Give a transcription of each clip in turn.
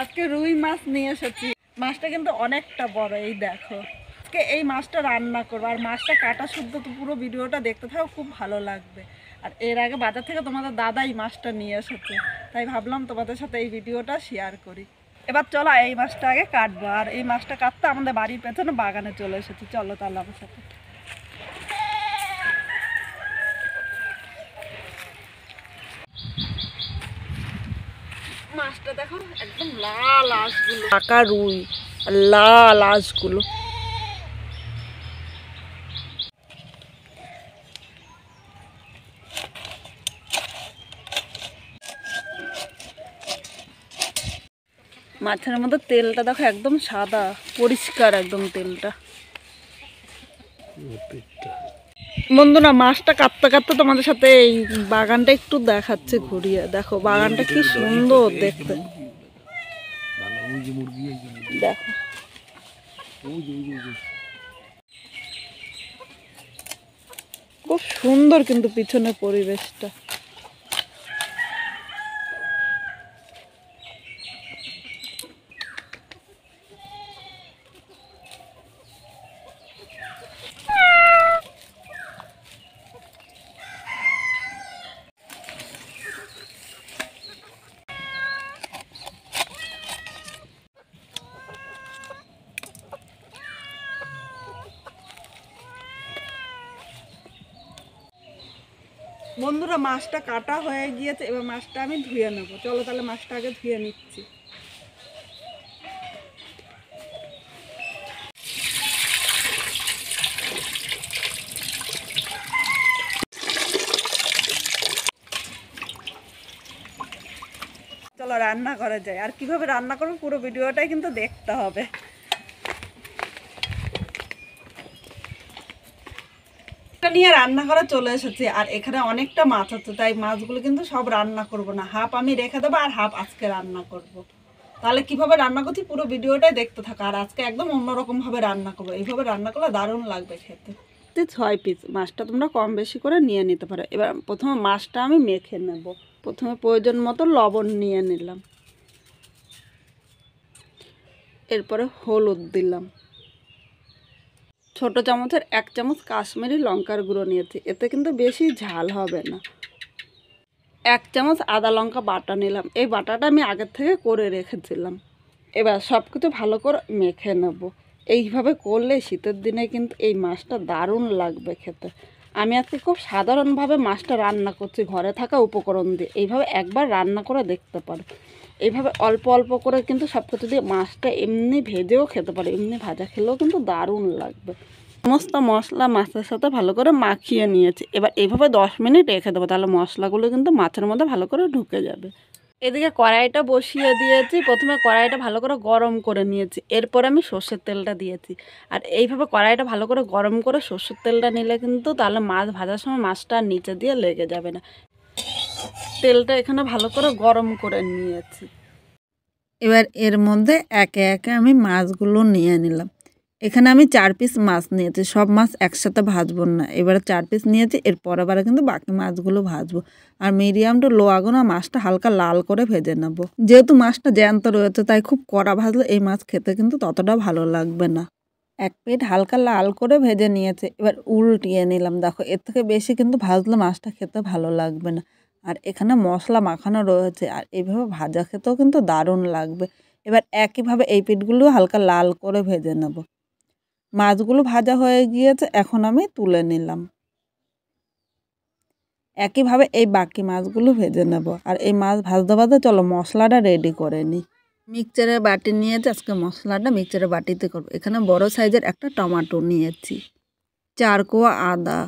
আজকে রুই মাছ নিয়ে এসেছি। মাছটা কিন্তু অনেকটা বড়, এই দেখো। আজকে এই মাছটা রান্না করবো, আর মাছটা কাটা শুদ্ধ, তো পুরো ভিডিওটা দেখতে থাকো, খুব ভালো লাগবে। আর এর আগে বাজার থেকে তোমাদের দাদাই মাছটা নিয়ে এসেছে, তাই ভাবলাম তোমাদের সাথে এই ভিডিওটা শেয়ার করি। এবার চলো এই মাছটা আগে কাটবো, আর এই মাছটা কাটতে আমাদের বাড়ির পেছনে বাগানে চলে এসেছি। চলো তাহলে আমার সাথে। মাছটা দেখো একদম লাল আঁশগুলো, পাকা রুই, লাল আঁশগুলো। মাছের মধ্যে তেলটা দেখো একদম সাদা পরিষ্কার, একদম তেলটা। বন্ধুরা, মাছটা কাটতে কাটতে তোমাদের সাথে এই বাগানটা একটু দেখাচ্ছে ঘুরিয়ে। দেখো বাগানটা কি সুন্দর দেখতে, দেখো। খুব সুন্দর কিন্তু পিছনের পরিবেশটা। বন্ধুরা, মাছটা কাটা হয়ে গিয়েছে, এবার মাছটা আমি ধুয়ে নেবো। চলো তাহলে মাছটা আগে ধুয়ে নিচ্ছি। চলো রান্না করা যায়, আর কিভাবে রান্না করবো পুরো ভিডিওটাই কিন্তু দেখতে হবে। নিয়ে রান্না করা চলে এসেছে, আর এখানে অনেকটা মাছ আছে, তাই মাছগুলো কিন্তু সব রান্না করব না, হাফ আমি রেখে দেবো আর হাফ আজকে রান্না করব। তাহলে কিভাবে রান্না করছি পুরো ভিডিওটাই দেখতে থাকা। আর আজকে একদম অন্যরকম ভাবে রান্না করবো, এইভাবে রান্না করলে দারুণ লাগবে খেতে। 6 পিস মাছটা তোমরা কম বেশি করে নিয়ে নিতে পারো। এবার প্রথমে মাছটা আমি মেখে নেব। প্রথমে প্রয়োজন মতো লবণ নিয়ে নিলাম, এরপরে হলুদ দিলাম, ছোট চামচের 1 চামচ কাশ্মীরি লঙ্কার গুঁড়ো নিয়েছি, এতে কিন্তু বেশি ঝাল হবে না। 1 চামচ আদা লঙ্কা বাটা নিলাম, এই বাটাটা আমি আগের থেকে করে রেখেছিলাম। এবার সব কিছু ভালো করে মেখে নেব। এইভাবে করলে শীতের দিনে কিন্তু এই মাছটা দারুণ লাগবে খেতে। আমি আজকে খুব সাধারণভাবে মাছটা রান্না করছি, ঘরে থাকা উপকরণ দিয়ে। এইভাবে একবার রান্না করে দেখতে পারো। এইভাবে অল্প অল্প করে কিন্তু সব কিছু দিয়ে মাছটা এমনি ভেজেও খেতে পারো, এমনি ভাজা খেলেও কিন্তু দারুণ লাগবে। সমস্ত মশলা মাছের সাথে ভালো করে মাখিয়ে নিয়েছি। এবার এইভাবে 10 মিনিট রেখে দেবো, তাহলে মশলাগুলো কিন্তু মাছের মধ্যে ভালো করে ঢুকে যাবে। এদিকে কড়াইটা বসিয়ে দিয়েছি। প্রথমে কড়াইটা ভালো করে গরম করে নিয়েছি, এরপর আমি সর্ষের তেলটা দিয়েছি। আর এইভাবে কড়াইটা ভালো করে গরম করে সর্ষের তেলটা নিলে কিন্তু তাহলে মাছ ভাজার সময় মাছটা নিচে দিয়ে লেগে যাবে না। তেলটা এখানে ভালো করে গরম করে নিয়েছি। এবার এর মধ্যে একে একে আমি মাছগুলো নিয়ে নিলাম। এখানে আমি 4 পিস মাছ নিয়েছি, সব মাছ একসাথে ভাজবো না। এবারে 4 পিস নিয়েছি, এরপর আবার কিন্তু বাকি মাছগুলো ভাজবো। আর মিডিয়াম টু লো আগুনে মাছটা হালকা লাল করে ভেজে নেব। যেহেতু মাছটা জ্যান্ত রয়েছে, তাই খুব কড়া ভাজলে এই মাছ খেতে কিন্তু ততটা ভালো লাগবে না। 1 পিঠ হালকা লাল করে ভেজে নিয়েছে, এবার উল্টিয়ে নিলাম। দেখো, এর থেকে বেশি কিন্তু ভাজলে মাছটা খেতে ভালো লাগবে না। আর এখানে মশলা মাখানো রয়েছে, আর এইভাবে ভাজা খেতেও কিন্তু দারুণ লাগবে। এবার একইভাবে এই পিঠগুলো হালকা লাল করে ভেজে নেব। মাছগুলো ভাজা হয়ে গিয়েছে, এখন আমি তুলে নিলাম। একইভাবে এই বাকি মাছগুলো ভেজে নেব। আর এই মাছ ভাজতে ভাজতে চলো মশলাটা রেডি করে নিই। মিক্সচারের বাটি নিয়েছি, আজকে মশলাটা মিক্সচারের বাটিতে করবো। এখানে বড় সাইজের একটা টমেটো নিয়েছি, 4 কোয়া আদা,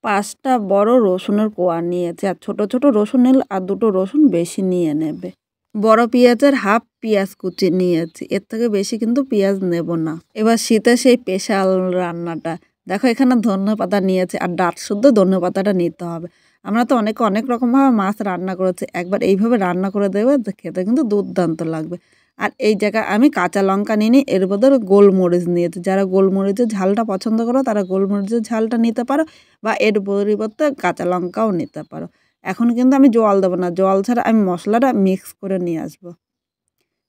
5টা বড় রসুনের কোয়া নিয়েছি। আর ছোট ছোট রসুন নিলে আর 2টো রসুন বেশি নিয়ে নেবে। বড় পেঁয়াজের হাফ পেঁয়াজ কুচি নিয়েছি, এর থেকে বেশি কিন্তু পেঁয়াজ নেব না। এবার শীতে সেই স্পেশাল রান্নাটা দেখো, এখানে ধনেপাতা নিয়েছি, আর ডাঁট শুদ্ধ ধনেপাতাটা নিতে হবে। আমরা তো অনেকে অনেক রকমভাবে মাছ রান্না করেছি, একবার এইভাবে রান্না করে দেবে, খেতে কিন্তু দুর্দান্ত লাগবে। আর এই জায়গায় আমি কাঁচা লঙ্কা নিয়ে নিই, এর বদলে গোলমরিচ নিয়েছি। যারা গোলমরিচের ঝালটা পছন্দ করো তারা গোলমরিচের ঝালটা নিতে পারো, বা এর পরিবর্তে কাঁচা লঙ্কাও নিতে পারো। এখন কিন্তু আমি জল দেবো না, জল ছাড়া আমি মশলাটা মিক্স করে নিয়ে আসবো।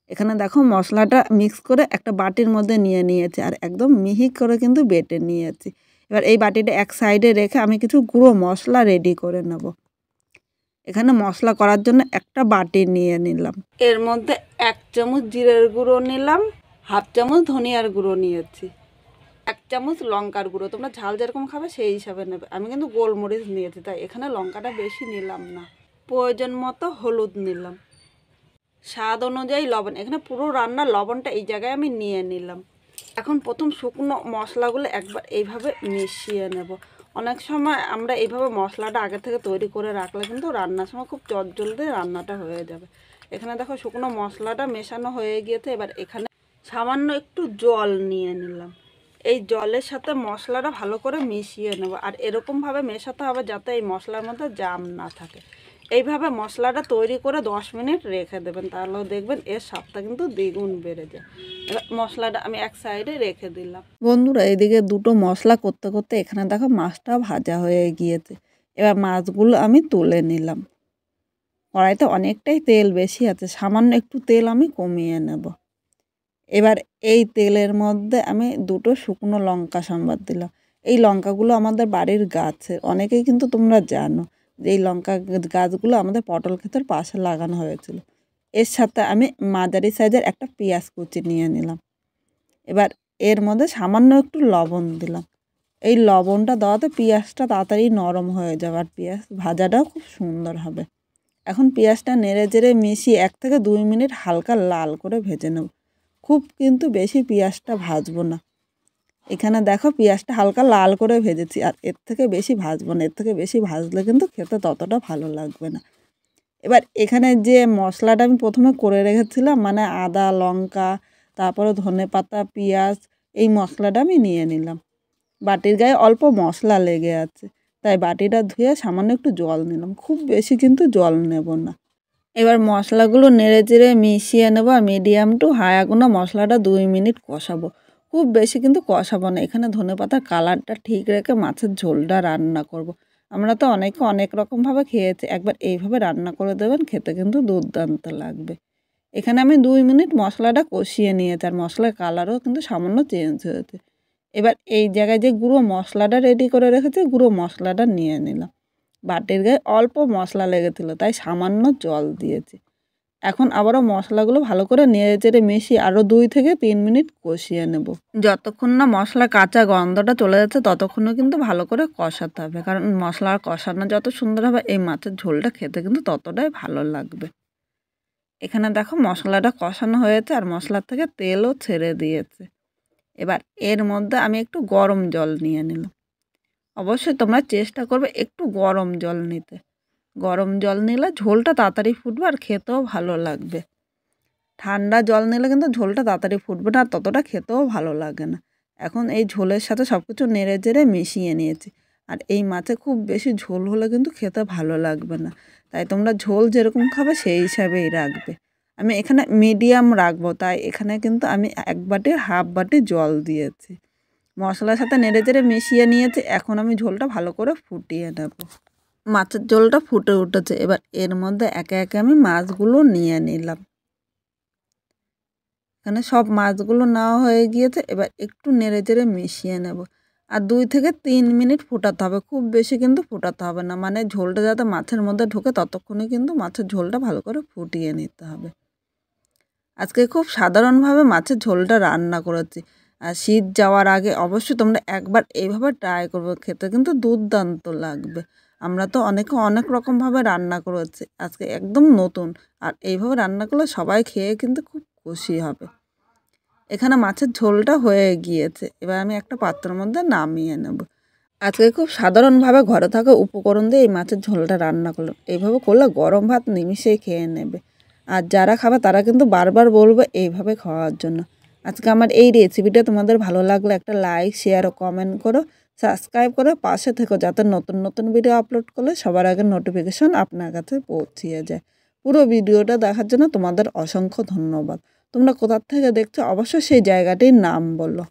এখানে দেখো মশলাটা মিক্স করে একটা বাটির মধ্যে নিয়ে নিয়েছি আর একদম মিহি করে কিন্তু বেটে নিয়েছি। এবার এই বাটিটা এক সাইডে রেখে আমি কিছু গুঁড়ো মশলা রেডি করে নেব। এখানে মশলা করার জন্য একটা বাটি নিয়ে নিলাম। এর মধ্যে 1 চামচ জিরের গুঁড়ো নিলাম, 1/2 চামচ ধনিয়ার গুঁড়ো নিয়েছি, 1 চামচ লঙ্কার গুঁড়ো। তোমরা ঝাল যেরকম খাবে সেই হিসাবে নেবে। আমি কিন্তু গোলমরিচ নিয়েছি, তাই এখানে লঙ্কাটা বেশি নিলাম না। প্রয়োজন মতো হলুদ নিলাম, স্বাদ অনুযায়ী লবণ। এখানে পুরো রান্নার লবণটা এই জায়গায় আমি নিয়ে নিলাম। এখন প্রথম শুকনো মশলাগুলো একবার এইভাবে মিশিয়ে নেব। অনেক সময় আমরা এইভাবে মশলাটা আগে থেকে তৈরি করে রাখলে কিন্তু রান্নার সময় খুব চটজলদি রান্নাটা হয়ে যাবে। এখানে দেখো শুকনো মশলাটা মেশানো হয়ে গিয়েছে। এবার এখানে সামান্য একটু জল নিয়ে নিলাম। এই জলের সাথে মশলাটা ভালো করে মিশিয়ে নেব। আর এরকমভাবে মেশাতে হবে যাতে এই মশলার মধ্যে জাম না থাকে। এইভাবে মশলাটা তৈরি করে 10 মিনিট রেখে দেবেন, তাহলেও দেখবেন এর স্বাদটা কিন্তু দ্বিগুণ বেড়ে যায়। এবার মশলাটা আমি এক সাইডে রেখে দিলাম। বন্ধুরা, এইদিকে দুটো মশলা করতে করতে এখানে দেখো মাছটা ভাজা হয়ে গিয়েছে। এবার মাছগুলো আমি তুলে নিলাম। কড়াইতে অনেকটাই তেল বেশি আছে, সামান্য একটু তেল আমি কমিয়ে নেব। এবার এই তেলের মধ্যে আমি দুটো শুকনো লঙ্কা সম্বাদ দিলাম। এই লঙ্কাগুলো আমাদের বাড়ির গাছের, অনেকেই কিন্তু তোমরা জানো যে এই লঙ্কা গাছগুলো আমাদের পটল ক্ষেতের পাশে লাগানো হয়েছিল। এর সাথে আমি মাঝারি সাইজের একটা পেঁয়াজ কুচি নিয়ে নিলাম। এবার এর মধ্যে সামান্য একটু লবণ দিলাম। এই লবণটা দেওয়াতে পেঁয়াজটা তাড়াতাড়ি নরম হয়ে যাবে আর পেঁয়াজ ভাজাটাও খুব সুন্দর হবে। এখন পেঁয়াজটা নেড়ে চেড়ে মিশিয়ে 1 থেকে 2 মিনিট হালকা লাল করে ভেজে নেব। খুব কিন্তু বেশি পেঁয়াজটা ভাজবো না। এখানে দেখো পেঁয়াজটা হালকা লাল করে ভেজেছি, আর এর থেকে বেশি ভাজবো না। এর থেকে বেশি ভাজলে কিন্তু খেতে ততটা ভালো লাগবে না। এবার এখানে যে মশলাটা আমি প্রথমে করে রেখেছিলাম, মানে আদা, লঙ্কা, তারপরে ধনেপাতা, পেঁয়াজ, এই মশলাটা আমি নিয়ে নিলাম। বাটির গায়ে অল্প মশলা লেগে আছে, তাই বাটিটা ধুয়ে সামান্য একটু জল নিলাম। খুব বেশি কিন্তু জল নেব না। এবার মশলাগুলো নেড়ে চেড়ে মিশিয়ে নেবো আর মিডিয়াম টু হাই আগুনে মশলাটা 2 মিনিট কষাবো। খুব বেশি কিন্তু কষাবো না। এখানে ধনেপাতার কালারটা ঠিক রেখে মাছের ঝোলটা রান্না করব। আমরা তো অনেকে অনেক রকমভাবে খেয়েছি, একবার এইভাবে রান্না করে দেবেন, খেতে কিন্তু দুর্দান্ত লাগবে। এখানে আমি 2 মিনিট মশলাটা কষিয়ে নিয়েছি আর মশলার কালারও কিন্তু সামান্য চেঞ্জ হয়েছে। এবার এই জায়গায় যে গুঁড়ো মশলাটা রেডি করে রেখেছি, গুঁড়ো মশলাটা নিয়ে নিলাম। বাটির গায়ে অল্প মশলা লেগেছিলো, তাই সামান্য জল দিয়েছি। এখন আবারও মশলাগুলো ভালো করে নেড়ে চেড়ে মিশিয়ে আরও 2 থেকে 3 মিনিট কষিয়ে নেব। যতক্ষণ না মশলা কাঁচা গন্ধটা চলে যাচ্ছে ততক্ষণও কিন্তু ভালো করে কষাতে হবে, কারণ মশলার কষানো যত সুন্দর হবে এই মাছের ঝোলটা খেতে কিন্তু ততটাই ভালো লাগবে। এখানে দেখো মশলাটা কষানো হয়েছে আর মশলার থেকে তেলও ছেড়ে দিয়েছে। এবার এর মধ্যে আমি একটু গরম জল নিয়ে নিলাম। অবশ্যই তোমরা চেষ্টা করবে একটু গরম জল নিতে। গরম জল নিলে ঝোলটা তাড়াতাড়ি ফুটবে আর খেতেও ভালো লাগবে। ঠান্ডা জল নিলে কিন্তু ঝোলটা তাড়াতাড়ি ফুটবে না আর ততটা খেতেও ভালো লাগে না। এখন এই ঝোলের সাথে সব কিছু নেড়ে চেড়ে মিশিয়ে নিয়েছি। আর এই মাছে খুব বেশি ঝোল হলে কিন্তু খেতে ভালো লাগবে না, তাই তোমরা ঝোল যেরকম খাবে সেই হিসাবেই রাখবে। আমি এখানে মিডিয়াম রাখবো, তাই এখানে কিন্তু আমি 1 বাটির হাফ বাটি জল দিয়েছি। মশলার সাথে নেড়ে চেড়ে মিশিয়ে নিয়েছি। এখন আমি ঝোলটা ভালো করে ফুটিয়ে নেব। মাছের ঝোলটা ফুটে উঠেছে। এবার এর মধ্যে একে একে আমি মাছগুলো নিয়ে নিলাম। এখানে সব মাছগুলো নেওয়া হয়ে গিয়েছে। এবার একটু নেড়ে চেড়ে মিশিয়ে নেব আর 2 থেকে 3 মিনিট ফোটাতে হবে। খুব বেশি কিন্তু ফোটাতে হবে না, মানে ঝোলটা যাতে মাছের মধ্যে ঢোকে ততক্ষণে কিন্তু মাছের ঝোলটা ভালো করে ফুটিয়ে নিতে হবে। আজকে খুব সাধারণভাবে মাছের ঝোলটা রান্না করেছি। আর শীত যাওয়ার আগে অবশ্যই তোমরা একবার এইভাবে ট্রাই করবে, খেতে কিন্তু দুর্দান্ত লাগবে। আমরা তো অনেকে অনেক রকমভাবে রান্না করেছি, আজকে একদম নতুন। আর এইভাবে রান্না করলে সবাই খেয়ে কিন্তু খুব খুশি হবে। এখানে মাছের ঝোলটা হয়ে গিয়েছে। এবার আমি একটা পাত্রের মধ্যে নামিয়ে নেব। আজকে খুব সাধারণভাবে ঘরে থাকা উপকরণ দিয়ে এই মাছের ঝোলটা রান্না করলাম। এইভাবে করলে গরম ভাত নিমিষেই খেয়ে নেবে। আর যারা খাবে তারা কিন্তু বারবার বলবে এইভাবে খাওয়ার জন্য। আজকে আমার এই রেসিপিটা তোমাদের ভালো লাগলে একটা লাইক, শেয়ার ও কমেন্ট করো। সাবস্ক্রাইব করে পাশে থেকো, যাতে নতুন নতুন ভিডিও আপলোড করলে সবার আগে নোটিফিকেশন আপনার কাছে পৌঁছিয়ে যায়। পুরো ভিডিওটা দেখার জন্য তোমাদের অসংখ্য ধন্যবাদ। তোমরা কোথা থেকে দেখছো অবশ্যই সেই জায়গাটির নাম বলো।